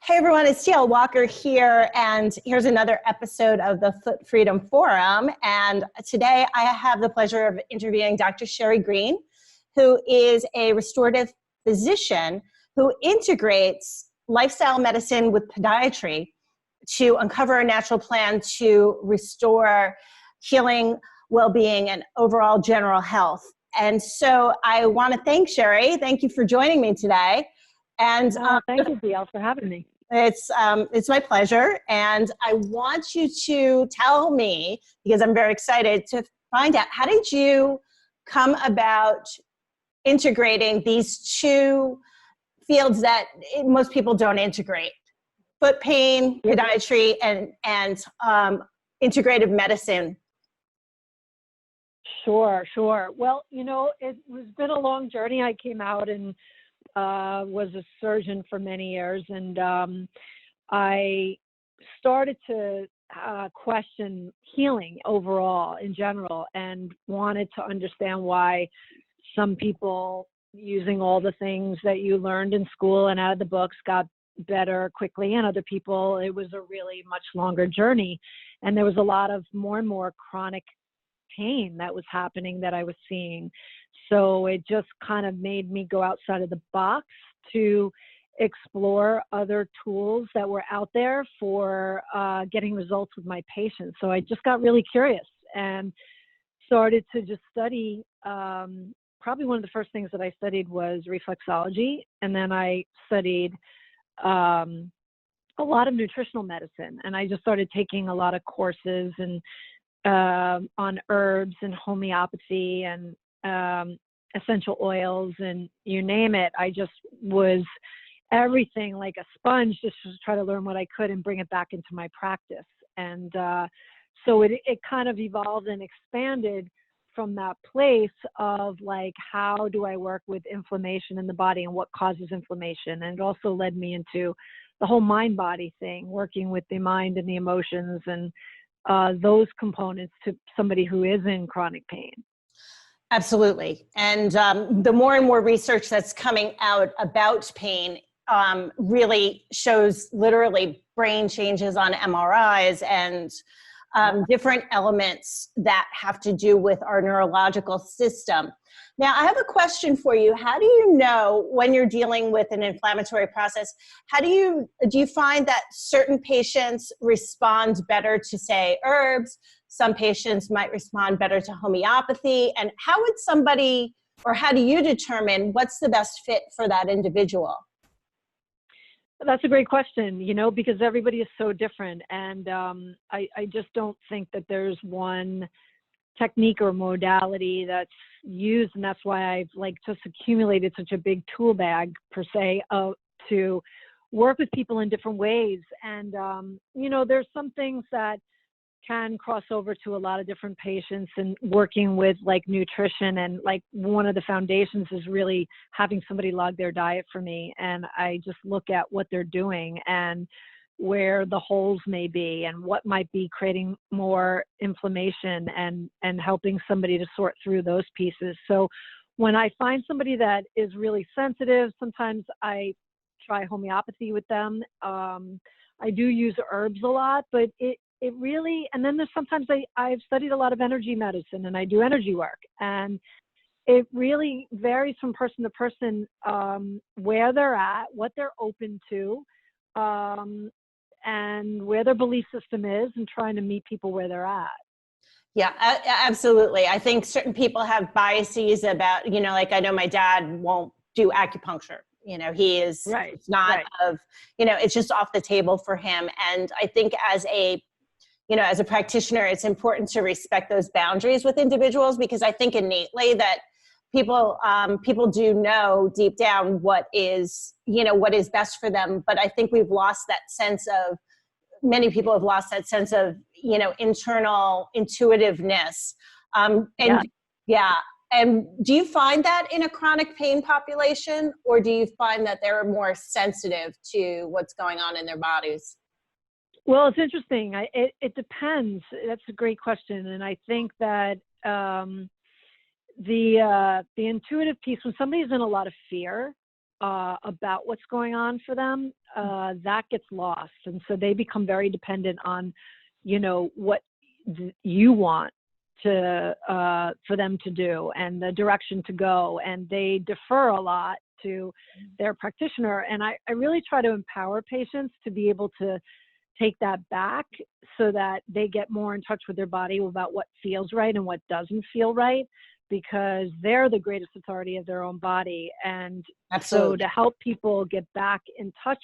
Hey everyone, it's TL Walker here, and here's another episode of the Foot Freedom Forum. And today I have the pleasure of interviewing Dr. Sherri Greene, who is a restorative physician who integrates lifestyle medicine with podiatry to uncover a natural plan to restore healing, well-being, and overall general health. And so I want to thank Sherri. Thank you for joining me today. And thank you, DL, for having me. It's my pleasure, and I want you to tell me, because I'm very excited to find out, how did you come about integrating these two fields that most people don't integrate: foot pain, podiatry, and integrative medicine? Sure. Well, it's been a long journey. I came out and was a surgeon for many years, and I started to question healing overall in general, and wanted to understand why some people, using all the things that you learned in school and out of the books, got better quickly, and other people, it was a really much longer journey. And there was a lot of more and more chronic pain that was happening that I was seeing. So it just kind of made me go outside of the box to explore other tools that were out there for getting results with my patients. So I just got really curious and started to just study. Probably one of the first things that I studied was reflexology. And then I studied a lot of nutritional medicine. And I just started taking a lot of courses and on herbs and homeopathy and essential oils, and you name it. I just was everything, like a sponge, just to try to learn what I could and bring it back into my practice. And so it kind of evolved and expanded from that place of like, how do I work with inflammation in the body and what causes inflammation? And it also led me into the whole mind-body thing, working with the mind and the emotions and those components to somebody who is in chronic pain. Absolutely. And the more and more research that's coming out about pain really shows literally brain changes on MRIs and different elements that have to do with our neurological system. Now, I have a question for you. How do you know when you're dealing with an inflammatory process? Do you find that certain patients respond better to, say, herbs? Some patients might respond better to homeopathy. And how would somebody, or how do you determine what's the best fit for that individual? That's a great question, because everybody is so different. And I just don't think that there's one technique or modality that's used. And that's why I've just accumulated such a big tool bag, per se, to work with people in different ways. And, there's some things that can cross over to a lot of different patients, and working with nutrition, and one of the foundations is really having somebody log their diet for me, and I just look at what they're doing and where the holes may be and what might be creating more inflammation, and helping somebody to sort through those pieces. So when I find somebody that is really sensitive, sometimes I try homeopathy with them. I do use herbs a lot, but it really, and then there's sometimes I've studied a lot of energy medicine, and I do energy work, and it really varies from person to person, where they're at, what they're open to, and where their belief system is, and trying to meet people where they're at. Yeah, absolutely. I think certain people have biases about, I know my dad won't do acupuncture. He is right. It's not right. It's just off the table for him. And I think as a practitioner, it's important to respect those boundaries with individuals, because I think innately that people do know deep down what is best for them. But I think many people have lost that sense of, internal intuitiveness. And do you find that in a chronic pain population, or do you find that they're more sensitive to what's going on in their bodies? Well, it's interesting. It depends. That's a great question. And I think that the intuitive piece, when somebody's in a lot of fear, about what's going on for them, that gets lost. And so they become very dependent on, what you want for them to do and the direction to go. And they defer a lot to their practitioner. And I really try to empower patients to be able to take that back so that they get more in touch with their body about what feels right and what doesn't feel right, because they're the greatest authority of their own body. And Absolutely. so to help people get back in touch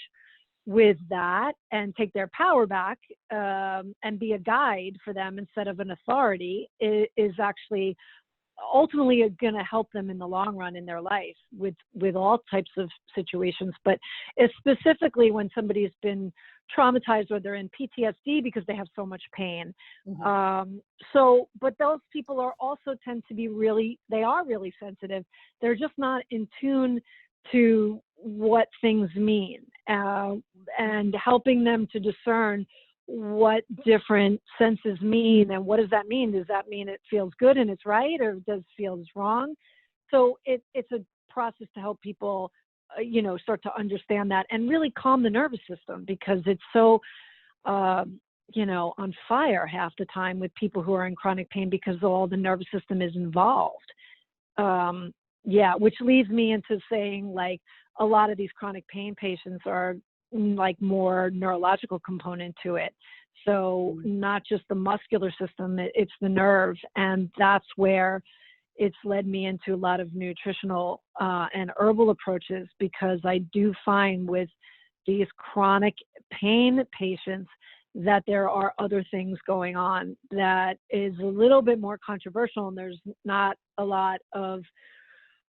with that and take their power back, and be a guide for them instead of an authority is actually ultimately going to help them in the long run in their life with all types of situations. But it's specifically when somebody's been traumatized or they're in PTSD because they have so much pain. Mm-hmm. But those people are also tend to be really sensitive. They're just not in tune to what things mean, and helping them to discern what different senses mean and what does that mean? Does that mean it feels good and it's right, or does it feel wrong? So it's a process to help people, start to understand that and really calm the nervous system, because it's so, on fire half the time with people who are in chronic pain because all the nervous system is involved. Which leads me into saying, like, a lot of these chronic pain patients are like more neurological component to it. So not just the muscular system, it's the nerve. And that's where it's led me into a lot of nutritional and herbal approaches, because I do find with these chronic pain patients that there are other things going on that is a little bit more controversial, and there's not a lot of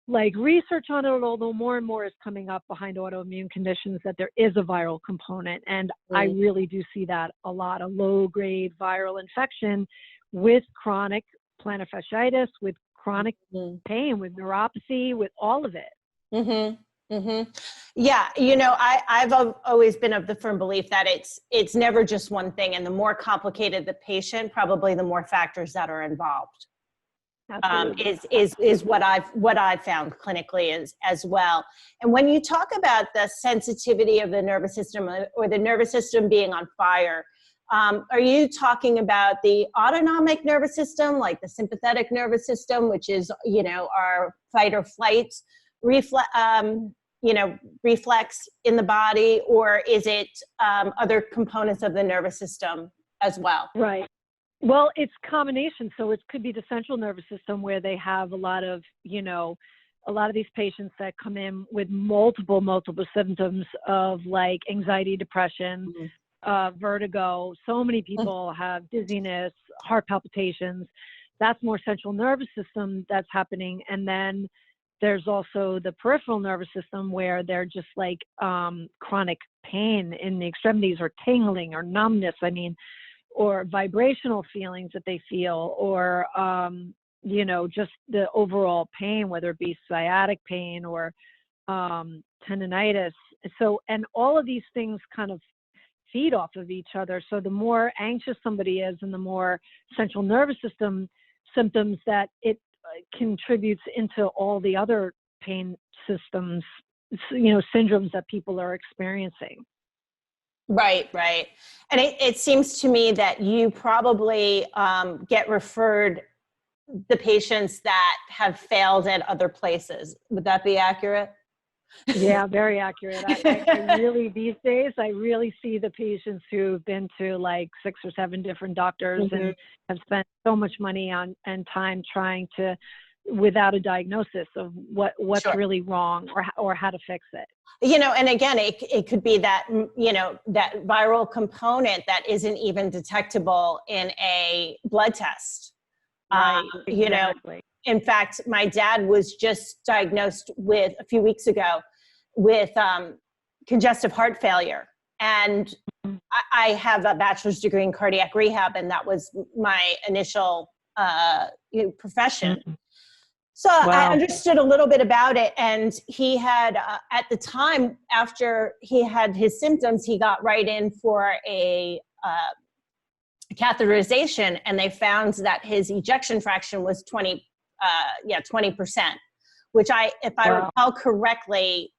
research on it, although more and more is coming up behind autoimmune conditions that there is a viral component. And I really do see that a lot, a low-grade viral infection with chronic plantar fasciitis, with chronic pain, with neuropathy, with all of it. Mm-hmm. Mm-hmm. Yeah. I've always been of the firm belief that it's never just one thing. And the more complicated the patient, probably the more factors that are involved. Is what I've found clinically as well. And when you talk about the sensitivity of the nervous system or the nervous system being on fire, are you talking about the autonomic nervous system, like the sympathetic nervous system, which is, our fight or flight reflex in the body, or is it other components of the nervous system as well? Right. Well, it's combination. So it could be the central nervous system, where they have a lot of these patients that come in with multiple symptoms of like anxiety, depression, vertigo. So many people have dizziness, heart palpitations. That's more central nervous system that's happening. And then there's also the peripheral nervous system, where they're just like chronic pain in the extremities, or tingling, or numbness. Or vibrational feelings that they feel, or, just the overall pain, whether it be sciatic pain or tendinitis. So, and all of these things kind of feed off of each other. So the more anxious somebody is and the more central nervous system symptoms that it contributes into all the other pain systems, syndromes that people are experiencing. Right. And it seems to me that you probably get referred the patients that have failed at other places. Would that be accurate? Yeah, very accurate. I really, these days, I really see the patients who've been to like 6 or 7 different doctors and have spent so much money and time trying to, without a diagnosis of what's really wrong or how to fix it. And again, it could be that, that viral component that isn't even detectable in a blood test. Right, exactly. In fact, my dad was just diagnosed a few weeks ago with congestive heart failure. And I have a bachelor's degree in cardiac rehab, and that was my initial profession. So I understood a little bit about it, and he had, at the time, after he had his symptoms, he got right in for a catheterization, and they found that his ejection fraction was 20%, which if I recall correctly,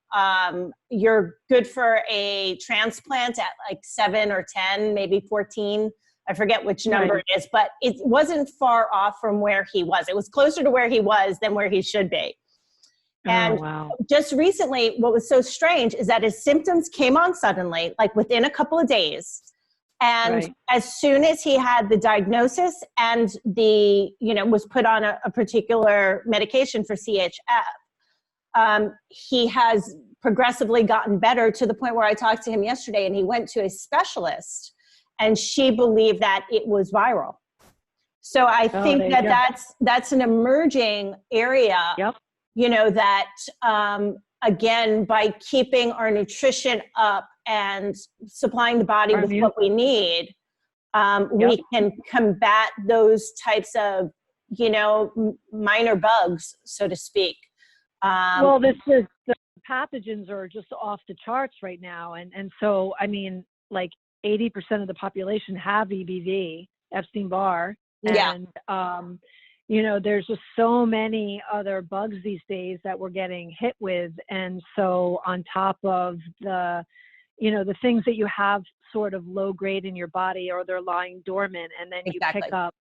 You're good for a transplant at like 7 or 10, maybe 14. I forget which number Right. it is, but it wasn't far off from where he was. It was closer to where he was than where he should be. Oh, And wow. just recently, what was so strange is that his symptoms came on suddenly, like within a couple of days. And Right. as soon as he had the diagnosis and was put on a particular medication for CHF, he has progressively gotten better to the point where I talked to him yesterday and he went to a specialist and she believed that it was viral. So I think there you that go. that's an emerging area, Yep. that again, by keeping our nutrition up and supplying the body Our with immune- what we need, we can combat those types of, minor bugs, so to speak. Well, the pathogens are just off the charts right now. And so, I mean, like 80% of the population have EBV, Epstein-Barr. Yeah. And, there's just so many other bugs these days that we're getting hit with. And so on top of the things that you have sort of low grade in your body or they're lying dormant, and then you pick up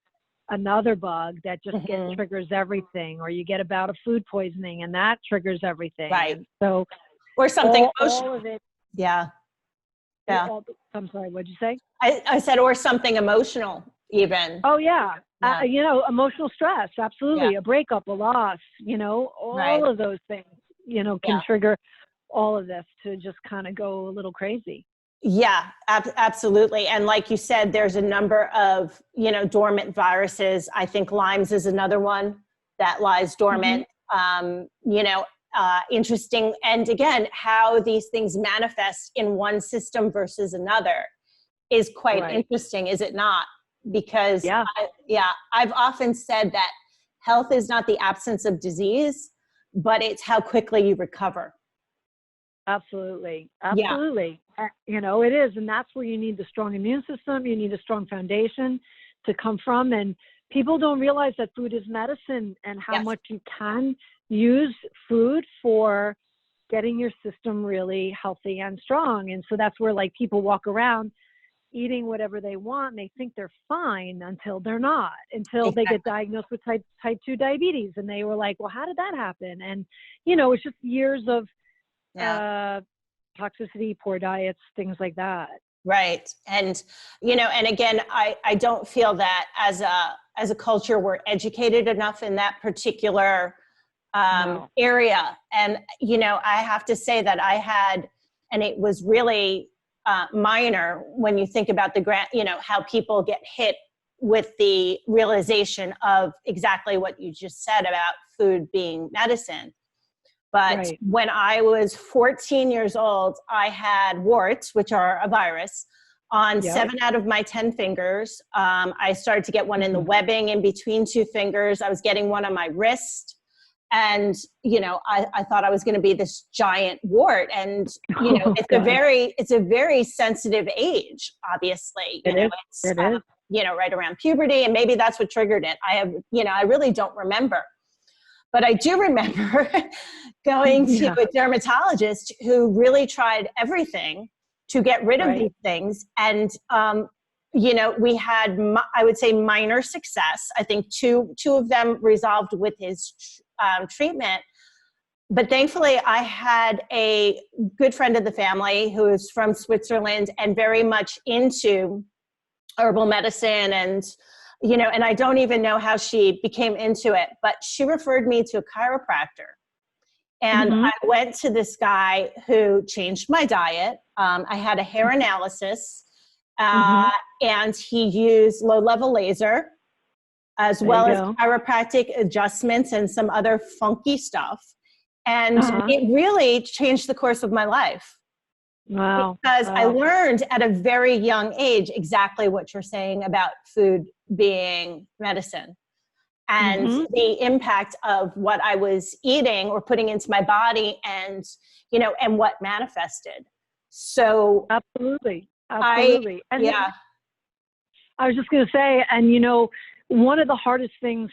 another bug that just triggers everything, or you get a bout of food poisoning and that triggers everything. Right. And so, or something emotional. All of it. Yeah. Yeah. I'm sorry, what'd you say? I said, or something emotional even. Oh, yeah. Yeah. Emotional stress. Absolutely. Yeah. A breakup, a loss, all of those things, can trigger all of this to just kind of go a little crazy. Yeah, absolutely. And like you said, there's a number of, dormant viruses. I think Lyme's is another one that lies dormant. Interesting. And again, how these things manifest in one system versus another is quite interesting, is it not? Because I've often said that health is not the absence of disease, but it's how quickly you recover. Absolutely. Yeah. It is. And that's where you need the strong immune system. You need a strong foundation to come from. And people don't realize that food is medicine and how much you can use food for getting your system really healthy and strong. And so that's where like people walk around eating whatever they want and they think they're fine until they're not, until they get diagnosed with type 2 diabetes. And they were like, well, how did that happen? And, it's just years of toxicity, poor diets, things like that. Right. And, and again, I don't feel that as a culture, we're educated enough in that particular area. And, I have to say that I had, and it was really minor when you think about how people get hit with the realization of exactly what you just said about food being medicine. But when I was 14 years old, I had warts, which are a virus, on 7 out of my 10 fingers. I started to get one in the webbing in between 2 fingers. I was getting one on my wrist. And, I thought I was going to be this giant wart. And, it's a very sensitive age, obviously. It is. Right around puberty. And maybe that's what triggered it. I really don't remember. But I do remember going to a dermatologist who really tried everything to get rid of these things. And, we had, I would say, minor success. I think two of them resolved with his treatment. But thankfully, I had a good friend of the family who is from Switzerland and very much into herbal medicine and I don't even know how she became into it, but she referred me to a chiropractor. And I went to this guy who changed my diet. I had a hair analysis, and he used low-level laser, as well as chiropractic adjustments and some other funky stuff. And it really changed the course of my life. Wow. Because I learned at a very young age exactly what you're saying about food being medicine and the impact of what I was eating or putting into my body and what manifested. So absolutely. I was just going to say, and one of the hardest things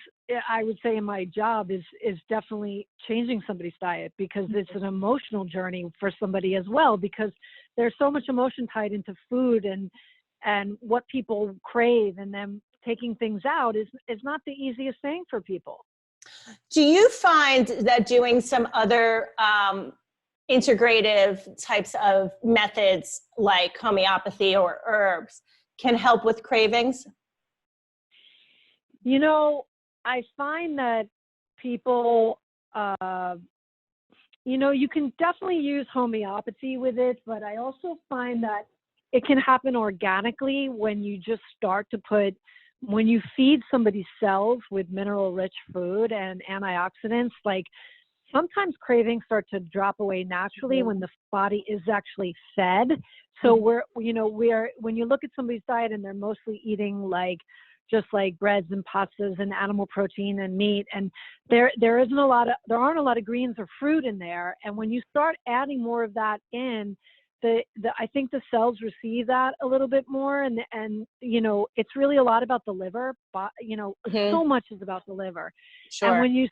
I would say in my job is definitely changing somebody's diet, because it's an emotional journey for somebody as well, because there's so much emotion tied into food and what people crave, and then taking things out is not the easiest thing for people. Do you find that doing some other integrative types of methods like homeopathy or herbs can help with cravings? You know, I find that people, you can definitely use homeopathy with it, but I also find that it can happen organically when you just start to when you feed somebody's cells with mineral-rich food and antioxidants, like sometimes cravings start to drop away naturally when the body is actually fed. So when you look at somebody's diet and they're mostly eating just like breads and pastas and animal protein and meat, and there aren't a lot of greens or fruit in there. And when you start adding more of that in, I think the cells receive that a little bit more, and it's really a lot about the liver, but so much is about the liver. Sure. And when you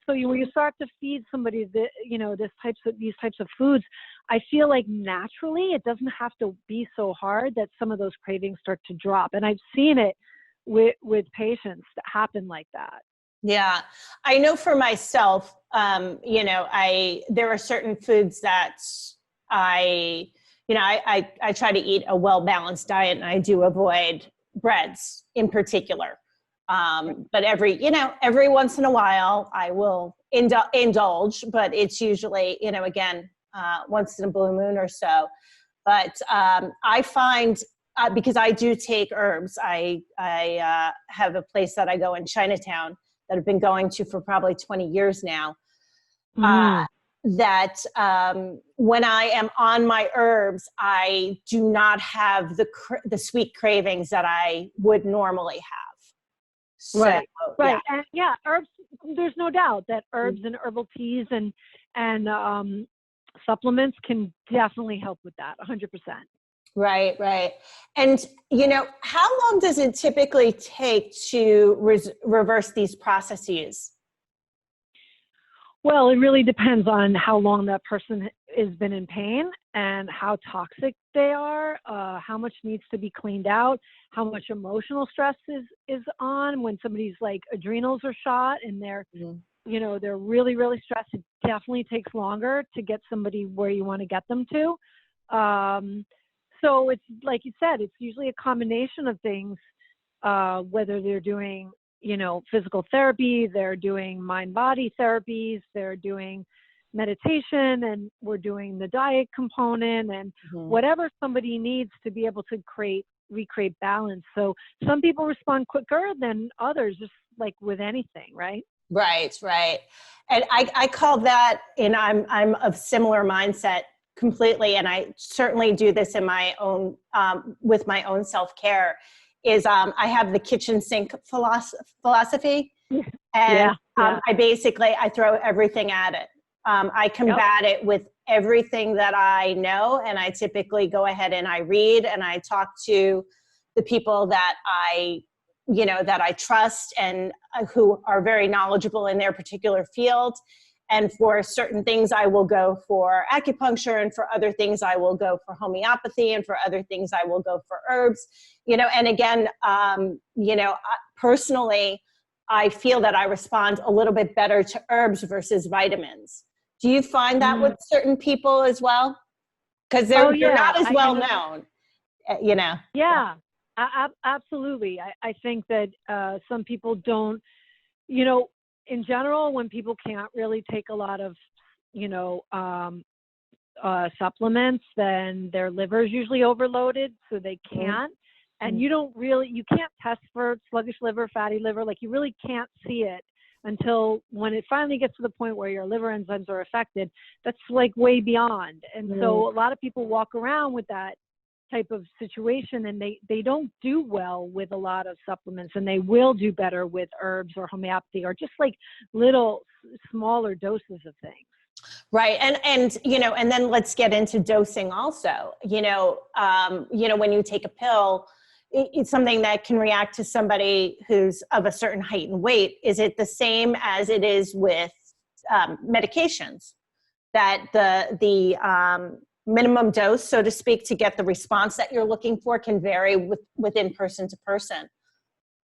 start to feed somebody these types of foods, I feel like naturally it doesn't have to be so hard that some of those cravings start to drop. And I've seen it with patients that happen like that. Yeah, I know for myself, there are certain foods that I try to eat a well-balanced diet, and I do avoid breads in particular. But every once in a while I will indulge, but it's usually, once in a blue moon or so. But I find, because I do take herbs, I have a place that I go in Chinatown that I've been going to for probably 20 years now. That when I am on my herbs, I do not have the sweet cravings that I would normally have. So, right. Yeah. And herbs, there's no doubt that herbs and herbal teas and supplements can definitely help with that 100%. Right. And, how long does it typically take to reverse these processes? Well, it really depends on how long that person has been in pain and how toxic they are, how much needs to be cleaned out, how much emotional stress is on when somebody's adrenals are shot and they're really, really stressed. It definitely takes longer to get somebody where you want to get them to. So it's like you said, it's usually a combination of things, whether they're doing physical therapy, they're doing mind-body therapies, they're doing meditation, and we're doing the diet component, and whatever somebody needs to be able to recreate balance. So some people respond quicker than others, just like with anything, right? Right. And I call that, and I'm of similar mindset completely, and I certainly do this in my own, with my own self-care, is I have the kitchen sink philosophy, and I throw everything at it. I combat it with everything that I know, and I typically go ahead and I read and I talk to the people that I trust and who are very knowledgeable in their particular field. And for certain things, I will go for acupuncture, and for other things, I will go for homeopathy, and for other things, I will go for herbs. And again, personally, I feel that I respond a little bit better to herbs versus vitamins. Do you find that with certain people as well? Because they're not as well known, Yeah, absolutely. I think that some people don't, in general, when people can't really take a lot of, supplements, then their liver is usually overloaded, so they can't. And you can't test for sluggish liver, fatty liver. You really can't see it until when it finally gets to the point where your liver enzymes are affected. That's way beyond. And so a lot of people walk around with that type of situation, and they don't do well with a lot of supplements, and they will do better with herbs or homeopathy or just little smaller doses of things. Right. And and then let's get into dosing also. When you take a pill, it's something that can react to somebody who's of a certain height and weight. Is it the same as it is with medications, that the minimum dose, so to speak, to get the response that you're looking for can vary within person to person?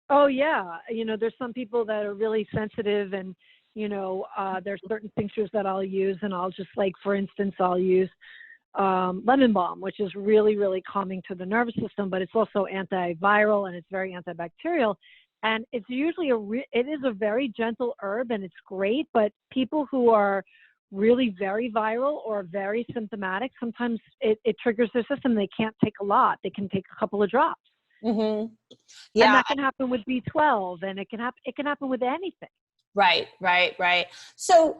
Oh yeah. There's some people that are really sensitive, and, there's certain tinctures that I'll use, and I'll just, like, for instance, I'll use lemon balm, which is really, really calming to the nervous system, but it's also antiviral and it's very antibacterial. And it's usually it is a very gentle herb, and it's great, but people who are really very viral or very symptomatic, sometimes it triggers their system. They can't take a lot. They can take a couple of drops. Mm-hmm. Yeah. And that can happen with B12, and it can happen with anything. Right. So,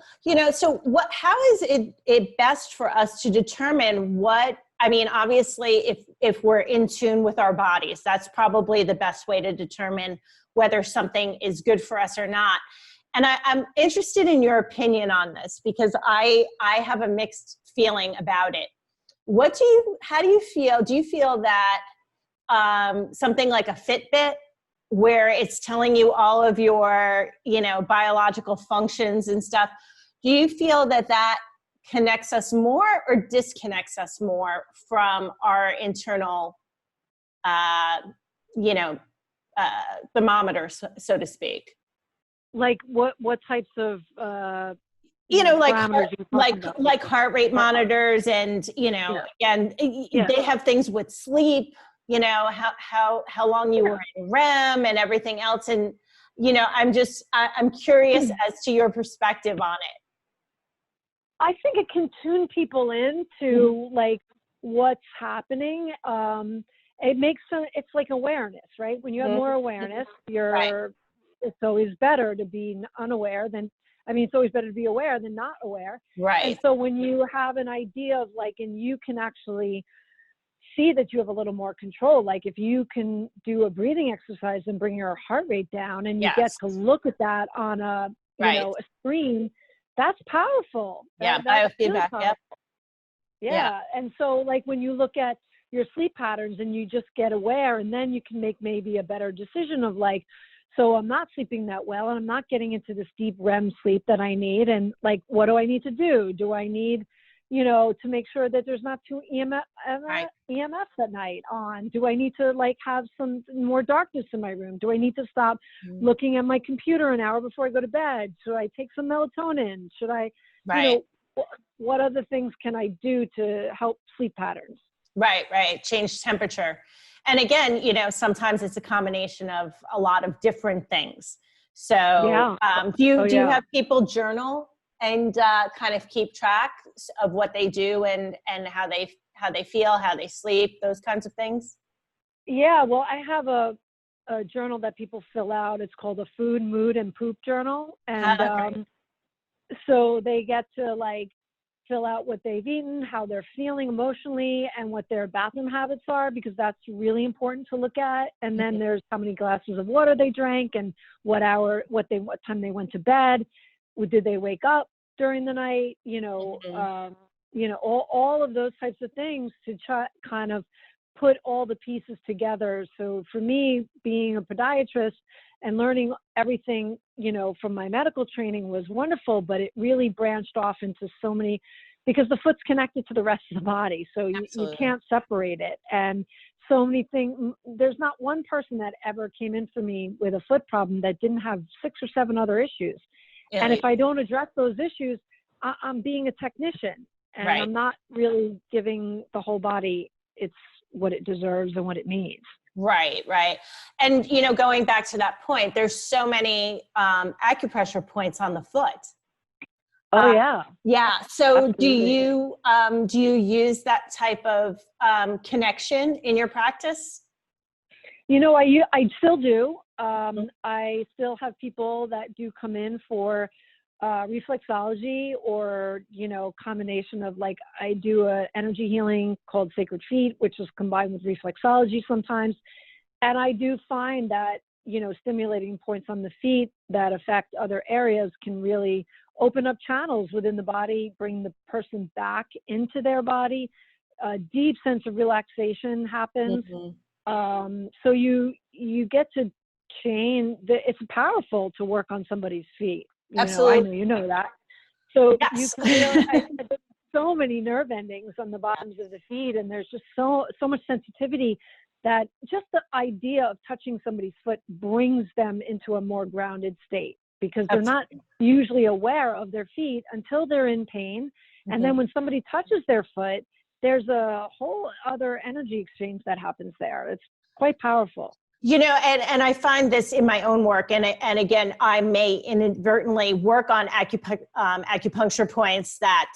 how is it best for us to determine obviously if we're in tune with our bodies, that's probably the best way to determine whether something is good for us or not. And I'm interested in your opinion on this, because I have a mixed feeling about it. How do you feel? Do you feel that something like a Fitbit, where it's telling you all of your, biological functions and stuff, do you feel that connects us more or disconnects us more from our internal, thermometer, so to speak? Like what types of, like heart rate monitors, and, again, they have things with sleep, how long you were in REM and everything else. And, I'm curious as to your perspective on it. I think it can tune people into like what's happening. It's like awareness, right? When you have more awareness, it's always better to be unaware it's always better to be aware than not aware. Right. And so when you have an idea of and you can actually see that you have a little more control, like if you can do a breathing exercise and bring your heart rate down, and you get to look at that on a screen, that's powerful. Biofeedback. Yeah. And so when you look at your sleep patterns and you just get aware, and then you can make maybe a better decision of so I'm not sleeping that well, and I'm not getting into this deep REM sleep that I need. And what do I need to do? Do I need, to make sure that there's not too EMFs at night on? Do I need to have some more darkness in my room? Do I need to stop looking at my computer an hour before I go to bed? Should I take some melatonin? Should I, what other things can I do to help sleep patterns? Right. Change temperature. And again, sometimes it's a combination of a lot of different things. So do you have people journal and kind of keep track of what they do and how they feel, how they sleep, those kinds of things? Yeah, well, I have a journal that people fill out. It's called a food, mood, and poop journal. And so they get to fill out what they've eaten, how they're feeling emotionally, and what their bathroom habits are, because that's really important to look at. And then there's how many glasses of water they drank, and what time they went to bed. Did they wake up during the night? All of those types of things to try kind of put all the pieces together. So for me, being a podiatrist and learning everything, from my medical training was wonderful, but it really branched off into so many, because the foot's connected to the rest of the body. So you can't separate it. And so many things, there's not one person that ever came in for me with a foot problem that didn't have 6 or 7 other issues. Yeah. And if I don't address those issues, I'm being a technician, and I'm not really giving the whole body what it deserves and what it needs. Right. And, going back to that point, there's so many acupressure points on the foot. Oh, yeah. Yeah. So Absolutely. do you use that type of connection in your practice? I still do. I still have people that do come in for reflexology, or, combination of I do a energy healing called Sacred Feet, which is combined with reflexology sometimes. And I do find that, stimulating points on the feet that affect other areas can really open up channels within the body, bring the person back into their body. A deep sense of relaxation happens. So you get to change. It's powerful to work on somebody's feet. Absolutely. I know you know that. So you Yes. can really. I did so many nerve endings on the bottoms of the feet, and there's just so much sensitivity that just the idea of touching somebody's foot brings them into a more grounded state, because they're not usually aware of their feet until they're in pain. And then when somebody touches their foot, there's a whole other energy exchange that happens there. It's quite powerful. And I find this in my own work, and again, I may inadvertently work on acupuncture points that,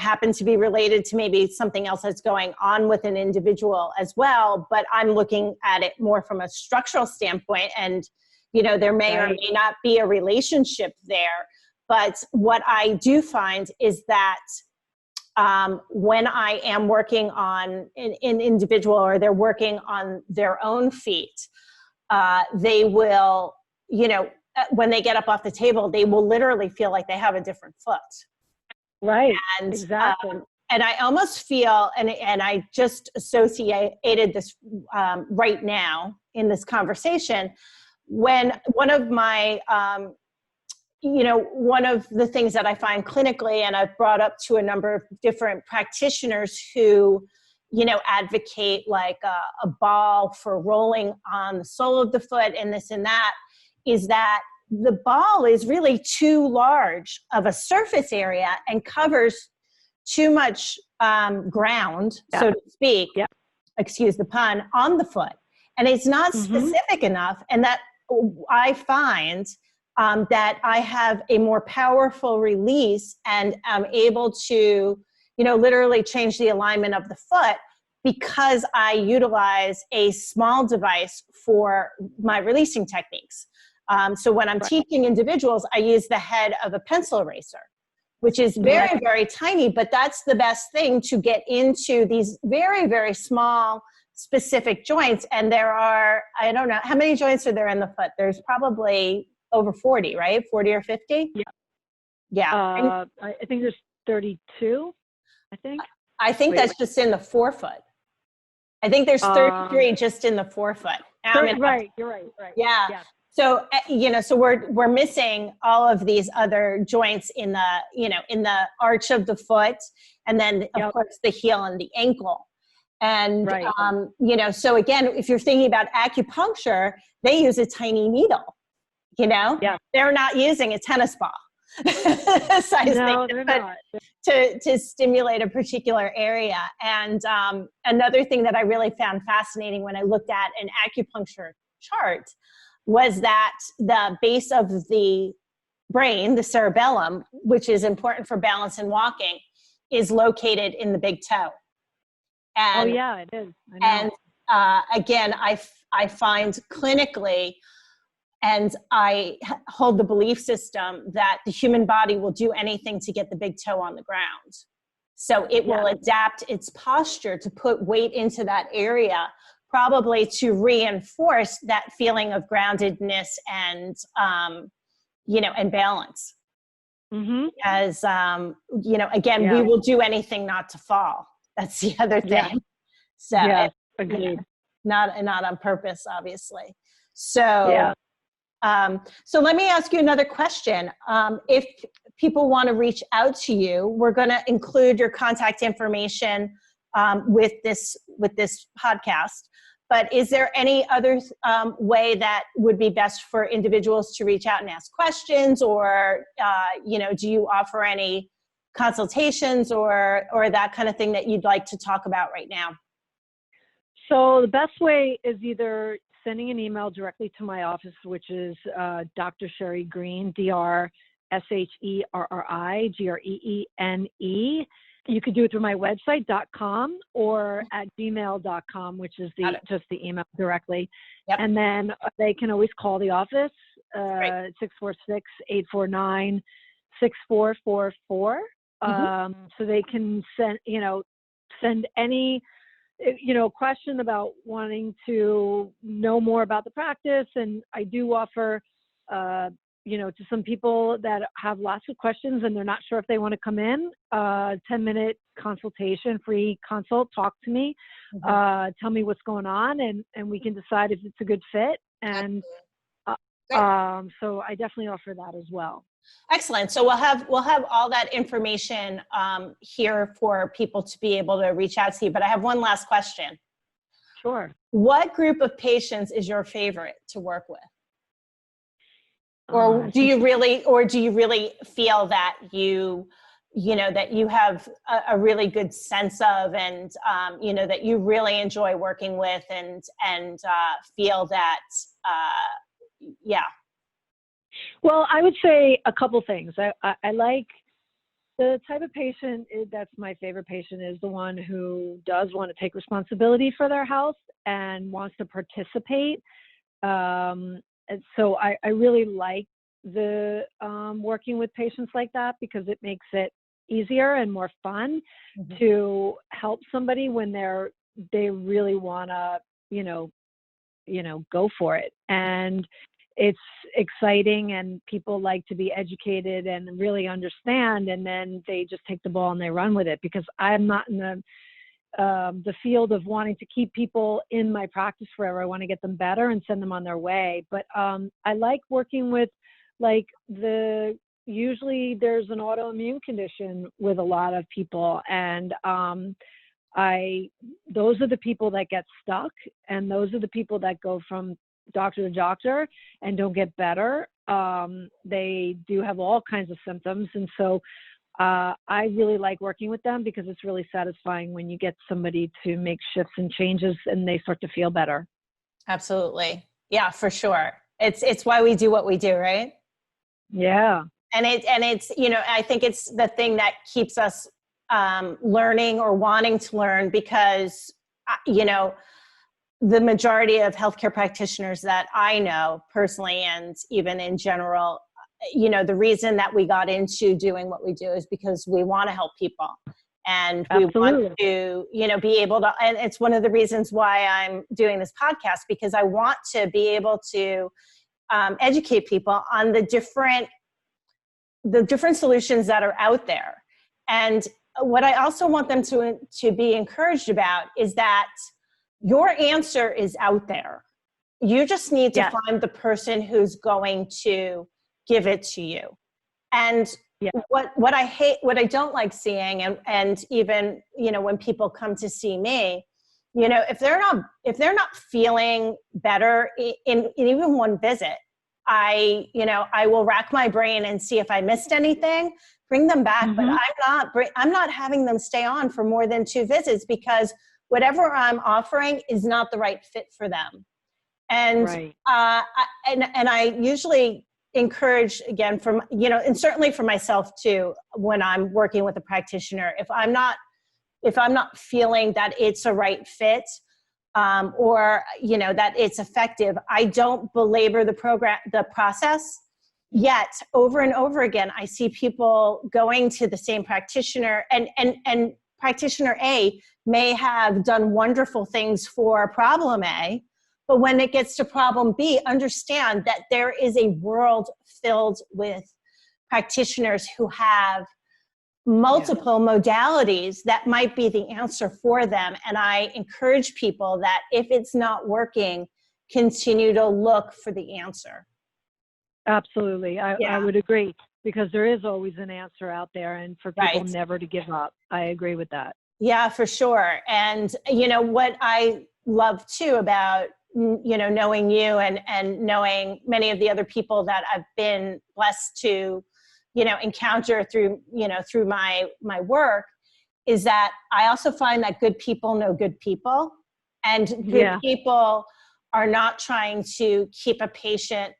happen to be related to maybe something else that's going on with an individual as well, but I'm looking at it more from a structural standpoint, and, there may or may not be a relationship there. But what I do find is that when I am working on an individual, or they're working on their own feet, they will, when they get up off the table, they will literally feel like they have a different foot. Right. And, exactly. And I almost feel, and I just associated this right now in this conversation, when one of my, one of the things that I find clinically, and I've brought up to a number of different practitioners who, advocate like a ball for rolling on the sole of the foot and this and that, is that the ball is really too large of a surface area and covers too much ground, so to speak, excuse the pun, on the foot. And it's not specific enough. And that I find that I have a more powerful release, and I'm able to, literally change the alignment of the foot, because I utilize a small device for my releasing techniques. So when I'm teaching individuals, I use the head of a pencil eraser, which is very, very tiny, but that's the best thing to get into these very, very small, specific joints. And there are, I don't know, how many joints are there in the foot? There's probably over 40, right? 40 or 50? Yeah. Yeah. I think there's 32, I think. I think that's just in the forefoot. I think there's 33 just in the forefoot. Right, you're right. Yeah. So, so we're missing all of these other joints in the arch of the foot, and then of course the heel and the ankle. And, so again, if you're thinking about acupuncture, they use a tiny needle, they're not using a tennis ball. No, they're not. To stimulate a particular area. And another thing that I really found fascinating when I looked at an acupuncture chart was that the base of the brain, the cerebellum, which is important for balance and walking, is located in the big toe. And, it is. I know. And again, I find clinically, and I hold the belief system that the human body will do anything to get the big toe on the ground. So it will adapt its posture to put weight into that area, probably to reinforce that feeling of groundedness and, and balance. As, again, we will do anything not to fall. That's the other thing. So agreed. Not on purpose, obviously. So, so let me ask you another question. If people want to reach out to you, we're going to include your contact information with this podcast. But is there any other way that would be best for individuals to reach out and ask questions, or do you offer any consultations or that kind of thing that you'd like to talk about right now? So the best way is either sending an email directly to my office, which is Dr. Sherri Greene, DrSherriGreene. You could do it through my website, .com, or at gmail.com, which is just the email directly. Yep. And then they can always call the office, 646-849-6444. So they can send any, question about wanting to know more about the practice. And I do offer to some people that have lots of questions and they're not sure if they want to come in, 10-minute consultation, free consult, talk to me, tell me what's going on, and we can decide if it's a good fit. And so I definitely offer that as well. Excellent. So we'll have all that information here for people to be able to reach out to you. But I have one last question. Sure. What group of patients is your favorite to work with? Or do you really feel that that you have a really good sense of, and that you really enjoy working with, and feel that Well, I would say a couple things. I like the type of patient that's my favorite patient is the one who does want to take responsibility for their health and wants to participate. And so I really like the working with patients like that, because it makes it easier and more fun to help somebody when they really want to, go for it. And it's exciting, and people like to be educated and really understand, and then they just take the ball and they run with it, because I'm not in the field of wanting to keep people in my practice forever. I want to get them better and send them on their way. But I like working with, usually there's an autoimmune condition with a lot of people, and those are the people that get stuck, and those are the people that go from doctor to doctor and don't get better. They do have all kinds of symptoms. And so I really like working with them, because it's really satisfying when you get somebody to make shifts and changes and they start to feel better. Absolutely. Yeah, for sure. It's why we do what we do, right? Yeah. And it's, I think it's the thing that keeps us learning or wanting to learn, because, the majority of healthcare practitioners that I know personally, and even in general, the reason that we got into doing what we do is because we want to help people, and we want to, be able to, and it's one of the reasons why I'm doing this podcast, because I want to be able to educate people on the different solutions that are out there. And what I also want them to be encouraged about is that your answer is out there. You just need to find the person who's going to give it to you. And what I don't like seeing, and even, when people come to see me, if they're not feeling better in even one visit, I will rack my brain and see if I missed anything, bring them back, but I'm not having them stay on for more than 2 visits, because whatever I'm offering is not the right fit for them. And, and I usually encourage, again, and certainly for myself too, when I'm working with a practitioner, if I'm not feeling that it's a right fit, or, that it's effective, I don't belabor the process. Yet over and over again, I see people going to the same practitioner, and practitioner A may have done wonderful things for problem A, but when it gets to problem B, understand that there is a world filled with practitioners who have multiple modalities that might be the answer for them. And I encourage people that if it's not working, continue to look for the answer. Absolutely. I would agree, because there is always an answer out there, and for people never to give up. I agree with that. Yeah, for sure. And, what I love too about, knowing you and knowing many of the other people that I've been blessed to, encounter through my work, is that I also find that good people know good people, and good people are not trying to keep a patient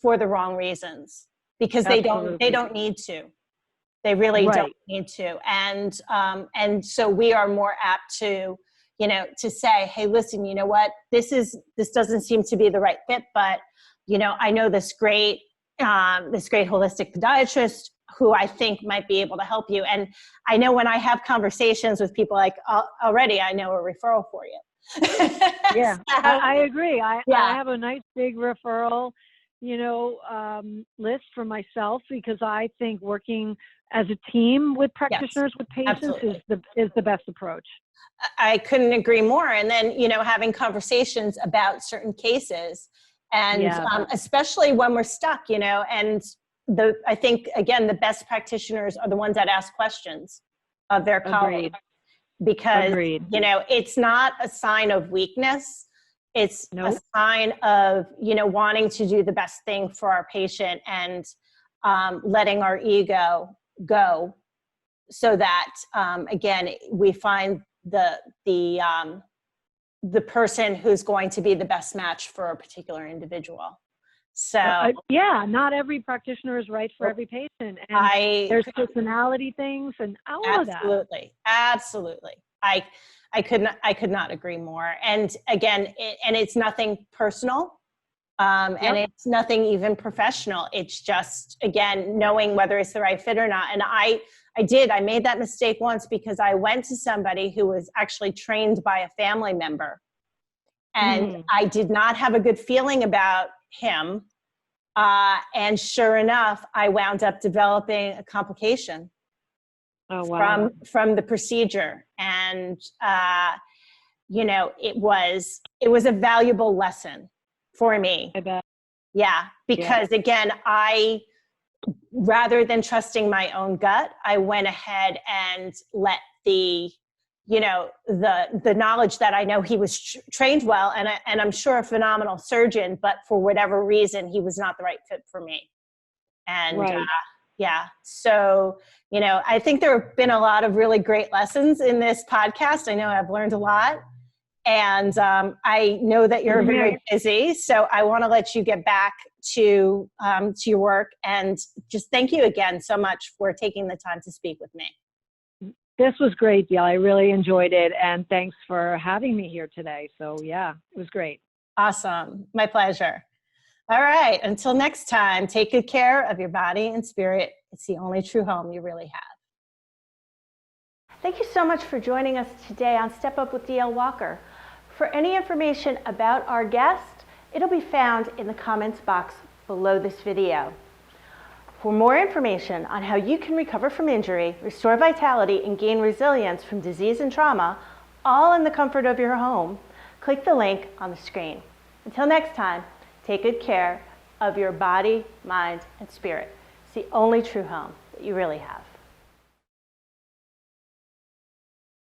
for the wrong reasons, because they don't need to. They really don't need to. And so we are more apt to, to say, hey, listen, you know what, this doesn't seem to be the right fit, but, I know this great holistic podiatrist who I think might be able to help you. And I know when I have conversations with people, like already I know a referral for you. I agree. I have a nice big referral list for myself, because I think working as a team with practitioners, with patients is the best approach. I couldn't agree more. And then, having conversations about certain cases, and especially when we're stuck, and I think, again, the best practitioners are the ones that ask questions of their colleagues. Because, it's not a sign of weakness. It's a sign of, wanting to do the best thing for our patient, and letting our ego go, so that, again, we find the person who's going to be the best match for a particular individual. So not every practitioner is right for every patient, and there's personality things and all of that. Absolutely. I could not agree more. And again, it's nothing personal, and it's nothing even professional. It's just, again, knowing whether it's the right fit or not. And I made that mistake once, because I went to somebody who was actually trained by a family member, and I did not have a good feeling about him. And sure enough, I wound up developing a complication from the procedure. And, it was a valuable lesson for me. I bet. Yeah. Because again, rather than trusting my own gut, I went ahead and let the knowledge that I know he was trained well, and I'm sure a phenomenal surgeon, but for whatever reason, he was not the right fit for me. And so, I think there have been a lot of really great lessons in this podcast. I know I've learned a lot, and I know that you're very busy, so I want to let you get back to your work, and just thank you again so much for taking the time to speak with me. This was great, Gail. I really enjoyed it, and thanks for having me here today. So it was great. Awesome. My pleasure. All right. Until next time, take good care of your body and spirit. It's the only true home you really have. Thank you so much for joining us today on Step Up with DL Walker. For any information about our guest, it'll be found in the comments box below this video. For more information on how you can recover from injury, restore vitality, and gain resilience from disease and trauma, all in the comfort of your home, click the link on the screen. Until next time, take good care of your body, mind, and spirit. It's the only true home that you really have.